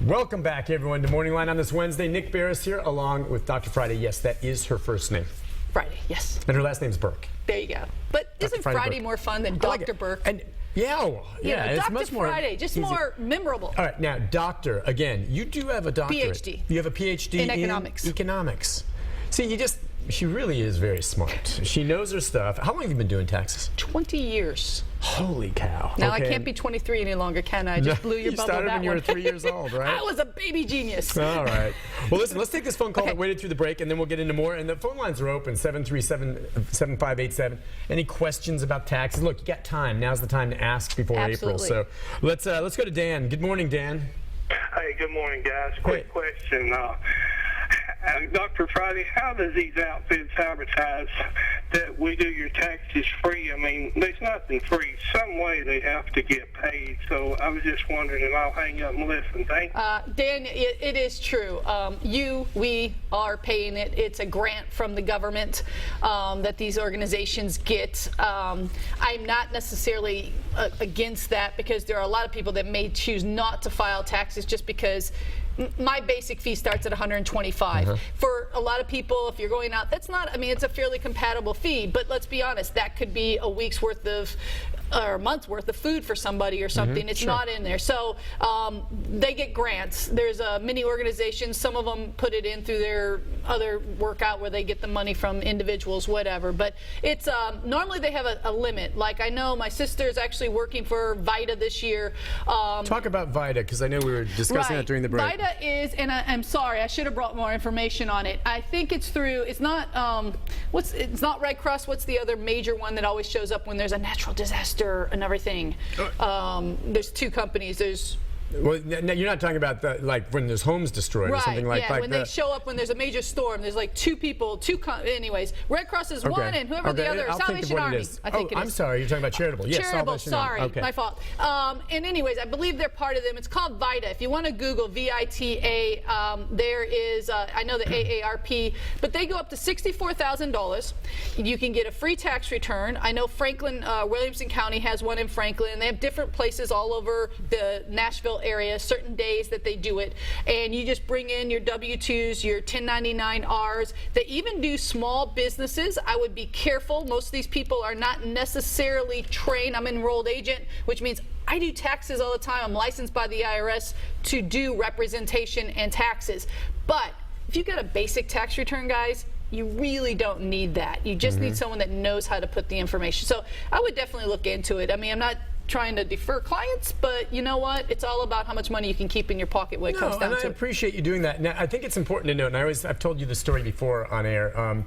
Welcome back, everyone, to Morning Line on this Wednesday. Nick Barris here, along with Dr. Friday. Yes, that is her first name. Friday, yes. And her last name's Burke. There you go. But isn't Friday more fun than Dr. Burke? And it's Dr. much more Friday, just more memorable. All right, now, doctor, again, you do have a doctorate. PhD. You have a PhD in economics. See, she really is very smart. She knows her stuff. How long have you been doing taxes? 20 years. Holy cow. Now, I can't be 23 any longer, can I? I just blew your bubble started that when you were 3 years old, right? I was a baby genius. All right. Well, listen, let's take this phone call that waited through the break, and then we'll get into more. And the phone lines are open, 737-7587. Any questions about taxes? Look, you got time. Now's the time to ask before April. So let's go to Dan. Good morning, Dan. Hey, good morning, guys. Quick question. Dr. Friday, how does these outfits advertise that we do your taxes free? I mean, there's nothing free. Some way they have to get paid. So I was just wondering, and I'll hang up and listen. Thank you. Dan, it is true. We are paying it. It's a grant from the government that these organizations get. I'm not necessarily against that, because there are a lot of people that may choose not to file taxes just because my basic fee starts at $125. For a lot of people, if you're going out, that's not, I mean, it's a fairly compatible fee, but let's be honest, that could be a week's worth of, or a month's worth of food for somebody or something. It's not in there. So they get grants. There's many organizations, some of them put it in through their other workout where they get the money from individuals, whatever. But it's normally they have a limit. Like, I know my sister's actually working for VITA this year. Talk about VITA, because I know we were discussing that during the break. VITA is, and I'm sorry, I should have brought more information on it. I think it's through, it's not it's not Red Cross. What's the other major one that always shows up when there's a natural disaster and everything? There's two companies. There's Well, you're not talking about like when there's homes destroyed or something like that. Yeah, when they show up when there's a major storm, there's like two people, anyways. Red Cross is one, and whoever the other, Salvation Army. I think it is. I'm sorry, you're talking about charitable. Yes, charitable, sorry, my fault. And anyways, I believe they're part of them. It's called VITA. If you want to Google VITA, there is, I know the AARP, but they go up to $64,000. You can get a free tax return. I know Franklin, Williamson County has one in Franklin, and they have different places all over the Nashville area, certain days that they do it, and you just bring in your W-2s, your 1099-Rs. They even do small businesses. I would be careful. Most of these people are not necessarily trained. I'm an enrolled agent, which means I do taxes all the time. I'm licensed by the IRS to do representation and taxes. But if you got a basic tax return, guys, you really don't need that. You just need someone that knows how to put the information. So I would definitely look into it. I mean, I'm not trying to defer clients, but you know what? It's all about how much money you can keep in your pocket when it comes down to it. I appreciate you doing that. Now, I think it's important to note, and I've told you the story before on air.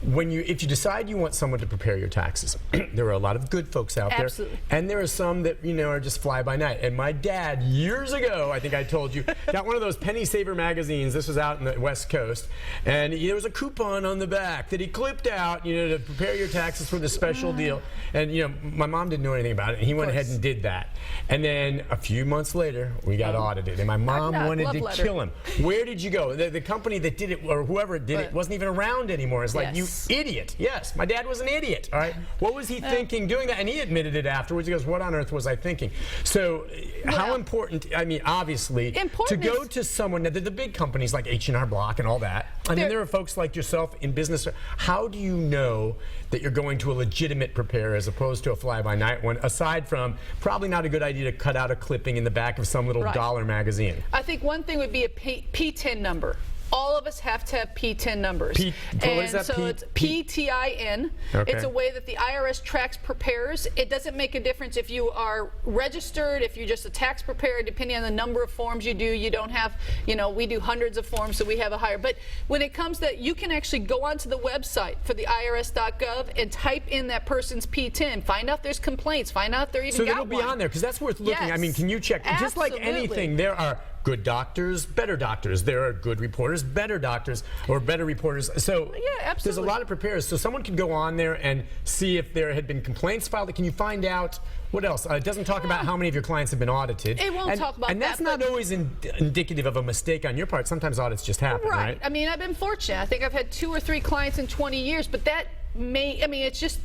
If you decide you want someone to prepare your taxes, there are a lot of good folks out there, and there are some that are just fly by night. And my dad, years ago, I think I told you, got one of those penny saver magazines. This was out in the West Coast, and there was a coupon on the back that he clipped out, to prepare your taxes for the special deal. And my mom didn't know anything about it, and he went ahead and did that. And then a few months later, we got audited, and my mom wanted to kill him. Where did you go? The company that did it, or whoever did it, wasn't even around anymore. It's like, you idiot. Yes, my dad was an idiot. All right. What was he thinking doing that? And he admitted it afterwards. He goes, what on earth was I thinking? So how important, I mean, obviously, to go to someone, the big companies like H&R Block and all that, I mean, there are folks like yourself in business. How do you know that you're going to a legitimate preparer as opposed to a fly-by-night one, aside from probably not a good idea to cut out a clipping in the back of some little dollar magazine? I think one thing would be a P10 number. All of us have to have P10 numbers. What is that? So it's PTIN. It's a way that the IRS tracks preparers. It doesn't make a difference if you are registered, if you're just a tax preparer, depending on the number of forms you do. You don't have, we do hundreds of forms, so we have a higher. But when it comes to, you can actually go onto the website for the IRS.gov and type in that person's P10. Find out if there's complaints. Find out if they're even got one. So it'll be on there, because that's worth looking. I mean, can you check? Just like anything, there are good doctors, better doctors. There are good reporters, better doctors, or better reporters. So there's a lot of preparers. So someone can go on there and see if there had been complaints filed. Can you find out what else? It doesn't talk about how many of your clients have been audited. It won't talk about that. And that's not always indicative of a mistake on your part. Sometimes audits just happen, right? I mean, I've been fortunate. I think I've had 2 or 3 clients in 20 years, but that may, I mean, it's just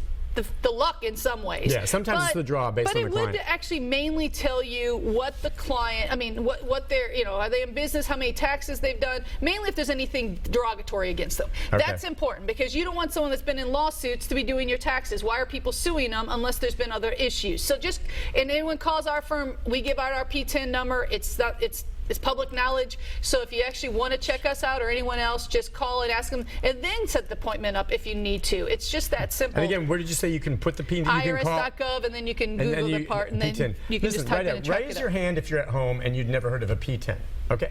the luck in some ways. Yeah, sometimes it's the draw based on the client. But it would actually mainly tell you what the client, I mean, what they're, are they in business, how many taxes they've done, mainly if there's anything derogatory against them. Okay. That's important because you don't want someone that's been in lawsuits to be doing your taxes. Why are people suing them unless there's been other issues? So and anyone calls our firm, we give out our P10 number. It's public knowledge. So if you actually want to check us out or anyone else, just call and ask them, and then set the appointment up if you need to. It's just that simple. And again, where did you say you can put the P10? IRS.gov, and then you can Google the part, and then P10. you can just type in and track it up. Raise your hand if you're at home and you'd never heard of a P10. Okay,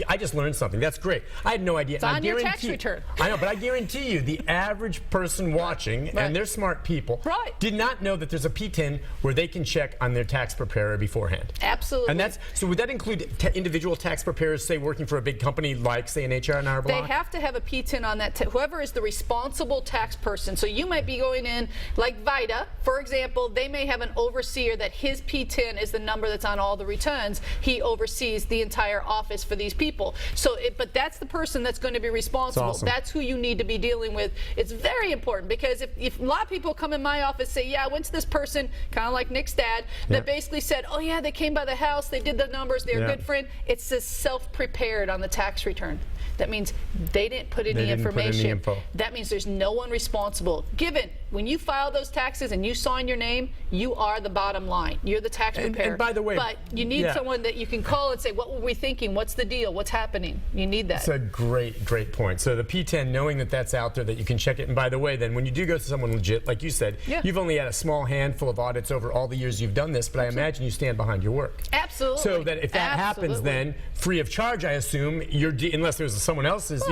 I just learned something. That's great. I had no idea. It's on your tax return. I know, but I guarantee you, the average person watching, and they're smart people, did not know that there's a P10 where they can check on their tax preparer beforehand. Absolutely. And so would that include individual tax preparers, say working for a big company like, say, an H&R Block? They have to have a P10 on that. Whoever is the responsible tax person. So you might be going in, like VITA, for example, they may have an overseer that his P10 is the number that's on all the returns. He oversees the entire office for these people. So, but that's the person that's going to be responsible. That's awesome. That's who you need to be dealing with. It's very important because if a lot of people come in my office say, yeah, I went to this person, kind of like Nick's dad, that basically said, oh yeah, they came by the house, they did the numbers, they're a good friend. It says self-prepared on the tax return. That means they didn't put any information. That means there's no one responsible. Given, when you file those taxes and you sign your name, you are the bottom line. You're the tax preparer. And by the way, but you need someone that you can call and say, what were we thinking? What's the deal? What's happening? You need that. That's a great point. So the P10, knowing that that's out there, that you can check it. And by the way, then when you do go to someone legit, like you said, you've only had a small handful of audits over all the years you've done this, but I imagine you stand behind your work. Absolutely. So that if that happens, then free of charge, I assume, unless there's someone else's,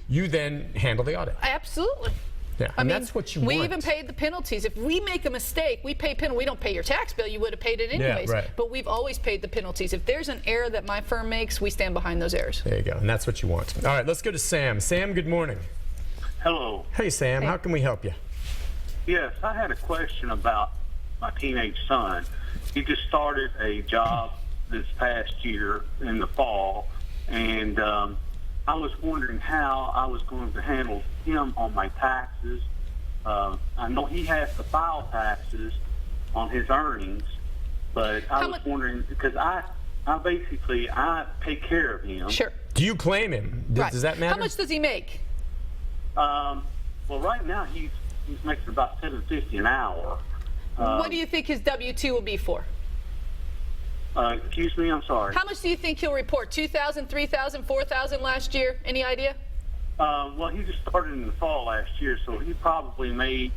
you then handle the audit. Absolutely. Yeah, and that's what you want. We even paid the penalties. If we make a mistake, we pay penalty. We don't pay your tax bill. You would have paid it anyways. Yeah, right. But we've always paid the penalties. If there's an error that my firm makes, we stand behind those errors. There you go, and that's what you want. All right, let's go to Sam. Sam, good morning. Hello. Hey, Sam. How can we help you? Yes, I had a question about my teenage son. He just started a job this past year in the fall, and I was wondering how I was going to handle him on my taxes. I know he has to file taxes on his earnings, but I was wondering, because I basically take care of him. Sure. Do you claim him? Does that matter? How much does he make? Well, right now he's making about $7.50 an hour. What do you think his W-2 will be for? Excuse me, I'm sorry. How much do you think he'll report? 2,000, 3,000, 4,000 last year? Any idea? Well, he just started in the fall last year, so he probably made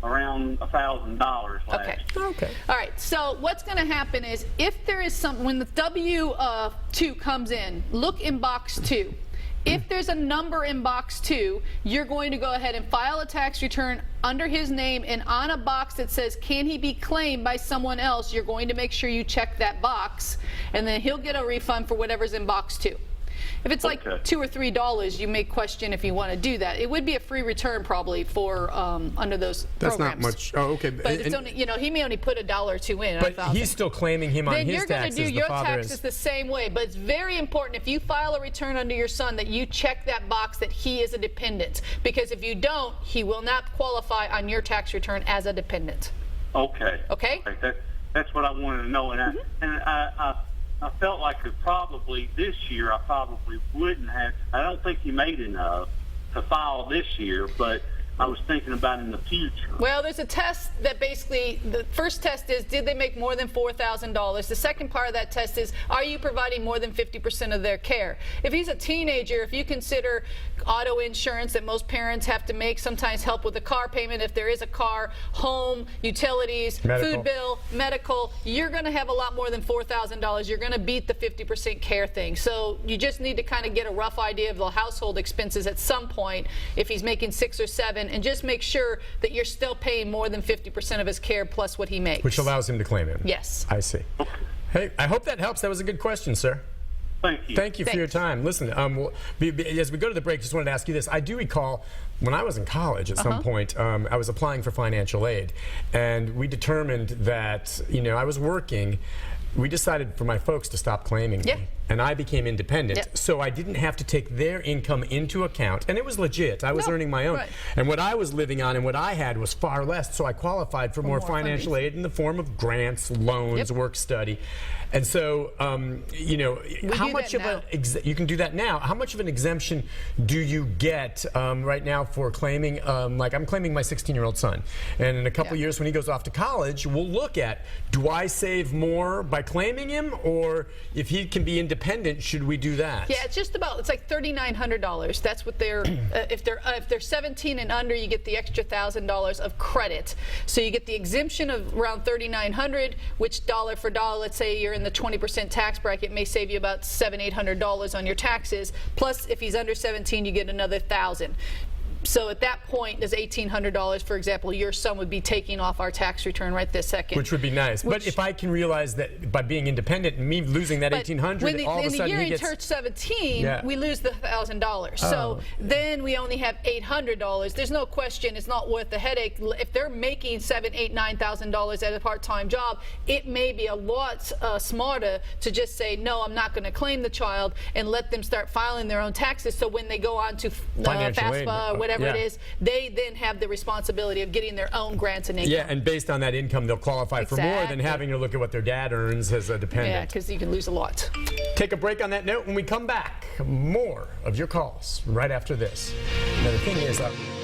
around $1,000 last year. Okay. All right. So what's going to happen is, if there is when the W-2 comes in, look in box 2. If there's a number in box 2, you're going to go ahead and file a tax return under his name, and on a box that says, can he be claimed by someone else, you're going to make sure you check that box, and then he'll get a refund for whatever's in box 2. If it's like $2 or $3, you may question if you want to do that. It would be a free return probably for under those programs. That's not much. Oh, okay. But it's only, he may only put $1 or $2 in. But he's still claiming him on his taxes. Then you're going to do your taxes the same way. But it's very important, if you file a return under your son, that you check that box that he is a dependent. Because if you don't, he will not qualify on your tax return as a dependent. Okay. Okay? That's what I wanted to know. And I felt like this year I probably wouldn't have. I don't think he made enough to file this year, but I was thinking about in the future. Well, there's a test that basically, the first test is, did they make more than $4,000? The second part of that test is, are you providing more than 50% of their care? If he's a teenager, if you consider auto insurance that most parents have to make, sometimes help with the car payment if there is a car, home, utilities, food bill, medical, you're going to have a lot more than $4,000. You're going to beat the 50% care thing. So you just need to kind of get a rough idea of the household expenses at some point if he's making 6 or 7, and just make sure that you're still paying more than 50% of his care plus what he makes. Which allows him to claim it. Yes. I see. Hey, I hope that helps. That was a good question, sir. Thank you. Thank you for your time. Listen, as we go to the break, just wanted to ask you this. I do recall when I was in college at some point, I was applying for financial aid, and we determined that, I was working we decided for my folks to stop claiming me, and I became independent, so I didn't have to take their income into account, and it was legit. I was earning my own, and what I was living on and what I had was far less, so I qualified for more financial aid in the form of grants, loans, work study. And so, you know, how much of you can do that now. How much of an exemption do you get right now for claiming, like I'm claiming my 16-year-old son, and in a couple years when he goes off to college, we'll look at, do I save more by claiming him, or if he can be independent, should we do that? Yeah, it's just about, it's like $3,900. That's what they're, if they're 17 and under, you get the extra $1,000 of credit. So you get the exemption of around $3,900, which dollar for dollar, let's say you're in the 20% tax bracket, may save you about $700-800 on your taxes. Plus, if he's under 17, you get another $1,000. So at that point, there's $1,800, for example, your son would be taking off our tax return right this second. Which would be nice. But if I can realize that by being independent and me losing that $1,800, all of a sudden in the year he gets... turns 17, we lose the $1,000. So then we only have $800. There's no question it's not worth the headache. If they're making $7,000, $8,000, $9,000 at a part-time job, it may be a lot smarter to just say, no, I'm not going to claim the child, and let them start filing their own taxes. So when they go on to FAFSA or whatever it is, they then have the responsibility of getting their own grants and income. Yeah, and based on that income, they'll qualify for more than having to look at what their dad earns as a dependent. Yeah, because you can lose a lot. Take a break on that note. When we come back, more of your calls right after this. Now, the thing is...